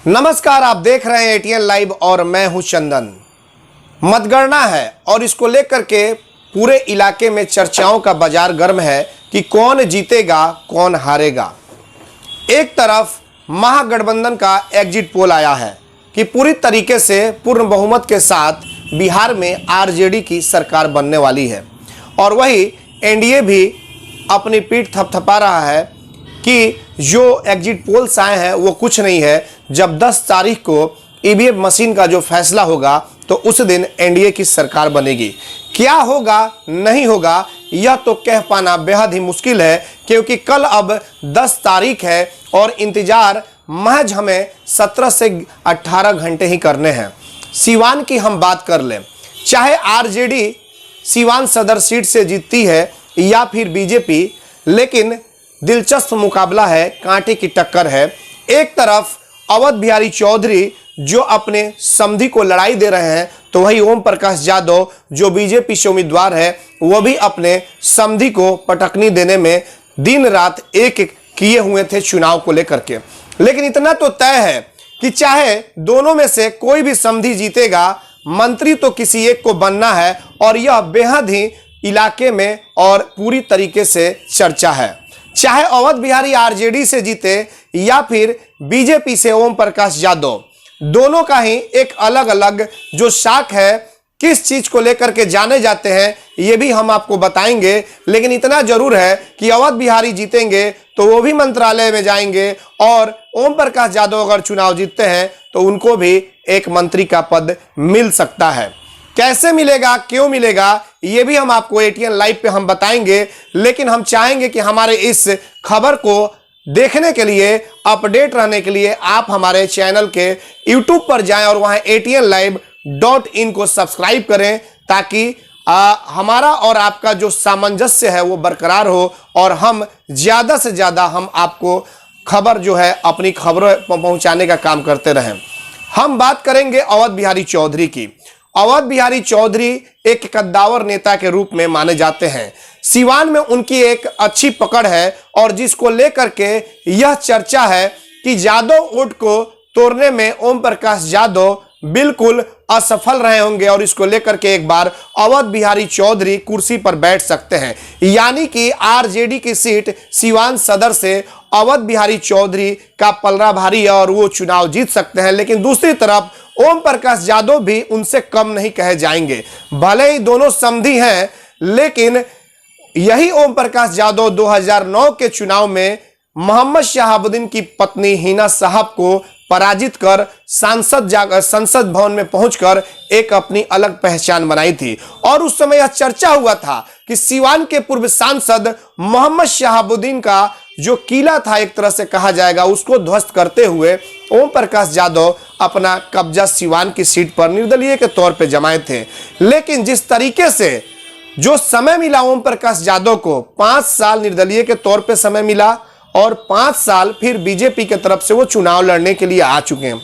नमस्कार, आप देख रहे हैं एटीएन लाइव और मैं हूं चंदन। मतगणना है और इसको लेकर के पूरे इलाके में चर्चाओं का बाजार गर्म है कि कौन जीतेगा कौन हारेगा। एक तरफ महागठबंधन का एग्जिट पोल आया है कि पूरी तरीके से पूर्ण बहुमत के साथ बिहार में आरजेडी की सरकार बनने वाली है और वही एनडीए भी अपनी पीठ थपथपा रहा है कि जो एग्जिट पोल्स आए हैं वो कुछ नहीं है। जब 10 तारीख को ईवीएम मशीन का जो फैसला होगा तो उस दिन एनडीए की सरकार बनेगी। क्या होगा नहीं होगा यह तो कह पाना बेहद ही मुश्किल है, क्योंकि कल अब 10 तारीख है और इंतजार महज हमें 17 से 18 घंटे ही करने हैं। सीवान की हम बात कर लें, चाहे आरजेडी सीवान सदर सीट से जीतती है या फिर बीजेपी, लेकिन दिलचस्प मुकाबला है, कांटे की टक्कर है। एक तरफ अवध बिहारी चौधरी जो अपने समधी को लड़ाई दे रहे हैं, तो वही ओम प्रकाश यादव जो बीजेपी से उम्मीदवार है वो भी अपने समधी को पटकनी देने में दिन रात एक किए हुए थे चुनाव को लेकर के। लेकिन इतना तो तय है कि चाहे दोनों में से कोई भी समधी जीतेगा, मंत्री तो किसी एक को बनना है और यह बेहद ही इलाके में और पूरी तरीके से चर्चा है। चाहे अवध बिहारी आरजेडी से जीते या फिर बीजेपी से ओम प्रकाश यादव, दोनों का ही एक अलग अलग जो शाख है, किस चीज को लेकर के जाने जाते हैं ये भी हम आपको बताएंगे। लेकिन इतना जरूर है कि अवध बिहारी जीतेंगे तो वो भी मंत्रालय में जाएंगे और ओम प्रकाश यादव अगर चुनाव जीतते हैं तो उनको भी एक मंत्री का पद मिल सकता है। कैसे मिलेगा, क्यों मिलेगा, ये भी हम आपको एटीएन लाइव पे हम बताएंगे। लेकिन हम चाहेंगे कि हमारे इस खबर को देखने के लिए, अपडेट रहने के लिए आप हमारे चैनल के यूट्यूब पर जाएं और वहां ATNlive.in को सब्सक्राइब करें, ताकि हमारा और आपका जो सामंजस्य है वो बरकरार हो और हम ज्यादा से ज्यादा हम आपको खबर जो है अपनी खबरों पहुंचाने का काम करते रहें। हम बात करेंगे अवध बिहारी चौधरी की। अवध बिहारी चौधरी एक कद्दावर नेता के रूप में माने जाते हैं। सीवान में उनकी एक अच्छी पकड़ है और जिसको लेकर के यह चर्चा है कि यादव वोट को तोड़ने में ओम प्रकाश यादव बिल्कुल असफल रहे होंगे और इसको लेकर के एक बार अवध बिहारी चौधरी कुर्सी पर बैठ सकते हैं। यानी कि आरजेडी की सीट सीवान सदर से अवध बिहारी चौधरी का पलड़ा भारी है और वो चुनाव जीत सकते हैं। लेकिन दूसरी तरफ ओम प्रकाश यादव भी उनसे कम नहीं कहे जाएंगे। भले ही दोनों समधी हैं, लेकिन यही ओम प्रकाश यादव 2009 के चुनाव में मोहम्मद शहाबुद्दीन की पत्नी हिना साहब को पराजित कर संसद भवन में पहुंचकर एक अपनी अलग पहचान बनाई थी। और उस समय यह चर्चा हुआ था कि सीवान के पूर्व सांसद मोहम्मद शहाबुद्दीन का जो किला था, एक तरह से कहा जाएगा, उसको ध्वस्त करते हुए ओम प्रकाश यादव अपना कब्जा सीवान की सीट पर निर्दलीय के तौर पर जमाए थे। लेकिन जिस तरीके से जो समय मिला ओम प्रकाश यादव को, 5 साल निर्दलीय के तौर पर समय मिला और 5 साल फिर बीजेपी के तरफ से वो चुनाव लड़ने के लिए आ चुके हैं।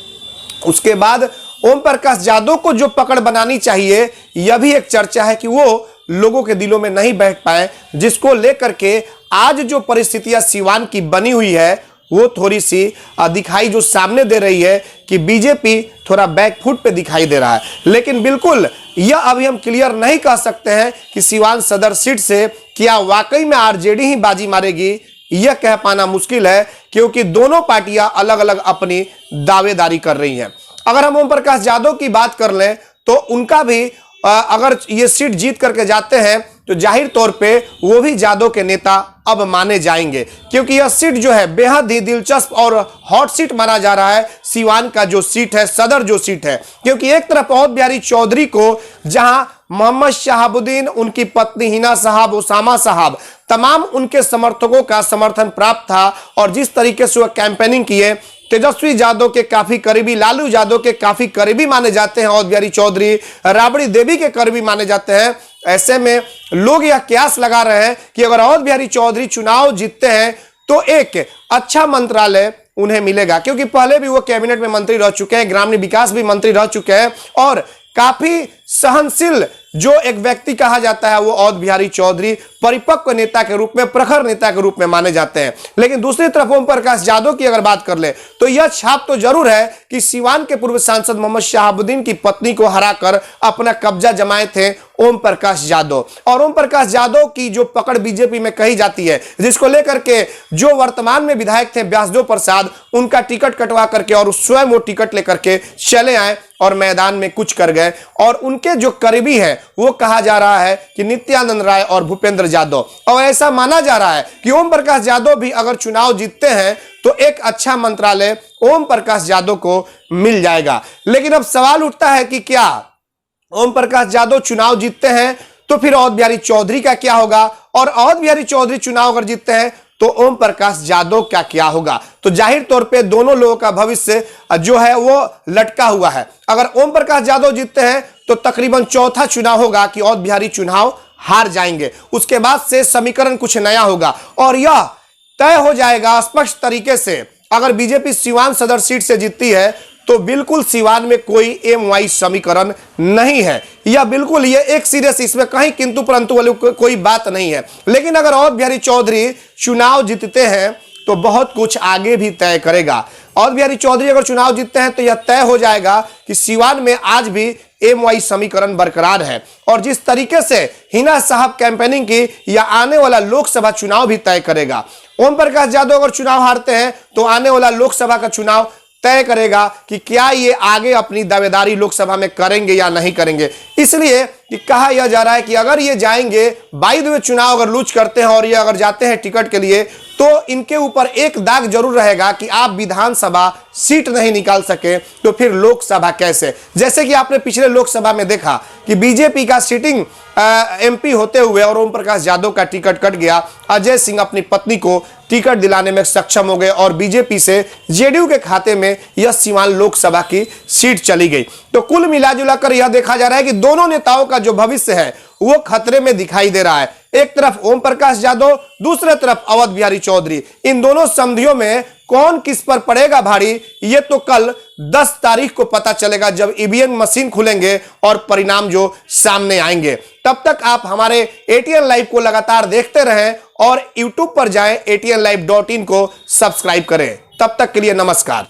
उसके बाद ओम प्रकाश यादव को जो पकड़ बनानी चाहिए, यह भी एक चर्चा है कि वो लोगों के दिलों में नहीं बैठ पाए, जिसको लेकर के आज जो परिस्थितियां सीवान की बनी हुई है वो थोड़ी सी दिखाई जो सामने दे रही है कि बीजेपी थोड़ा बैकफुट पे दिखाई दे रहा है। लेकिन बिल्कुल यह अभी हम क्लियर नहीं कह सकते हैं कि सीवान सदर सीट से क्या वाकई में आरजेडी ही बाजी मारेगी, यह कह पाना मुश्किल है, क्योंकि दोनों पार्टियां अलग अलग अपनी दावेदारी कर रही हैं। अगर हम ओम प्रकाश यादव की बात कर लें तो उनका भी अगर ये सीट जीत करके जाते हैं तो जाहिर तौर पे वो भी यादव के नेता अब माने जाएंगे, क्योंकि यह सीट जो है बेहद ही दिलचस्प और हॉट सीट माना जा रहा है। सीवान का जो सीट है, सदर जो सीट है, क्योंकि एक तरफ अवध बिहारी चौधरी को जहां मोहम्मद शहाबुद्दीन, उनकी पत्नी हिना साहब, उसामा साहब, तमाम उनके समर्थकों का समर्थन प्राप्त था और जिस तरीके से वह कैंपेनिंग किए, तेजस्वी यादव के काफी करीबी, लालू यादव के काफी करीबी माने जाते हैं अवध बिहारी चौधरी, राबड़ी देवी के करीबी माने जाते हैं। ऐसे में लोग यह कयास लगा रहे हैं कि अगर अवध बिहारी चौधरी चुनाव जीतते हैं तो एक अच्छा मंत्रालय उन्हें मिलेगा, क्योंकि पहले भी वो कैबिनेट में मंत्री रह चुके हैं, ग्रामीण विकास भी मंत्री रह चुके हैं और काफी सहनशील जो एक व्यक्ति कहा जाता है वो अवध बिहारी चौधरी परिपक्व नेता के रूप में, प्रखर नेता के रूप में माने जाते हैं। लेकिन दूसरी तरफ ओम प्रकाश यादव की अगर बात कर ले तो यह छाप तो जरूर है कि सीवान के पूर्व सांसद मोहम्मद शहाबुद्दीन की पत्नी को हराकर अपना कब्जा जमाए थे ओम प्रकाश यादव। और ओम प्रकाश यादव की जो पकड़ बीजेपी में कही जाती है, जिसको लेकर के जो वर्तमान में विधायक थे व्यासदेव प्रसाद, उनका टिकट कटवा करके और स्वयं वो टिकट लेकर के चले आए और मैदान में कुछ कर गए। और उनके जो करीबी हैं वो कहा जा रहा है कि नित्यानंद राय और भूपेंद्र यादव। और ऐसा माना जा रहा है कि ओम प्रकाश यादव भी अगर चुनाव जीतते हैं तो एक अच्छा मंत्रालय ओम प्रकाश यादव को मिल जाएगा। लेकिन अब सवाल उठता है कि क्या ओम प्रकाश यादव चुनाव जीतते हैं तो फिर अवध बिहारी चौधरी का क्या होगा, और अवध बिहारी चौधरी चुनाव अगर जीतते हैं तो ओम प्रकाश यादव का क्या होगा। तो जाहिर तौर पे दोनों लोगों का भविष्य जो है वो लटका हुआ है। अगर ओम प्रकाश यादव जीतते हैं तो तकरीबन चौथा चुनाव होगा कि अवध बिहारी चुनाव हार जाएंगे। उसके बाद से समीकरण कुछ नया होगा और यह तय हो जाएगा स्पष्ट तरीके से। अगर बीजेपी सीवान सदर सीट से जीतती है तो बिल्कुल सीवान में कोई एम वाई समीकरण नहीं है, या बिल्कुल ये एक सीरियस, इसमें कहीं किंतु परंतु वाली कोई बात नहीं है। लेकिन अगर अवध बिहारी चौधरी चुनाव जीतते हैं तो बहुत कुछ आगे भी तय करेगा। अवध बिहारी चौधरी अगर चुनाव जीतते हैं तो यह तय हो जाएगा कि सीवान में आज भी एम वाई समीकरण बरकरार है। और जिस तरीके से हिना साहब कैंपेनिंग की, या आने वाला लोकसभा चुनाव भी तय करेगा। ओम प्रकाश यादव अगर चुनाव हारते हैं तो आने वाला लोकसभा का चुनाव तय करेगा कि क्या ये आगे अपनी दावेदारी लोकसभा में करेंगे या नहीं करेंगे। इसलिए कि कहा यह जा रहा है कि अगर ये जाएंगे, बाय द वे चुनाव अगर लूज करते हैं और ये अगर जाते हैं टिकट के लिए, तो इनके ऊपर एक दाग जरूर रहेगा कि आप विधानसभा सीट नहीं निकाल सके तो फिर लोकसभा कैसे। जैसे कि आपने पिछले लोकसभा में देखा कि बीजेपी का सीटिंग एमपी होते हुए और ओम प्रकाश यादव का टिकट कट गया, अजय सिंह अपनी पत्नी को टिकट दिलाने में सक्षम हो गए और बीजेपी से जेडीयू के खाते में यह सीवान लोकसभा की सीट चली गई। तो कुल मिलाजुलाकर यह देखा जा रहा है कि दोनों नेताओं का जो भविष्य है वो खतरे में दिखाई दे रहा है। एक तरफ ओम प्रकाश यादव, दूसरे तरफ अवध बिहारी चौधरी। इन दोनों संधियों में कौन किस पर पड़ेगा भारी, ये तो कल 10 तारीख को पता चलेगा जब ईवीएम मशीन खुलेंगे और परिणाम जो सामने आएंगे। तब तक आप हमारे ATN लाइव को लगातार देखते रहें और YouTube पर जाएं, atnlive.in को सब्सक्राइब करें। तब तक के लिए नमस्कार।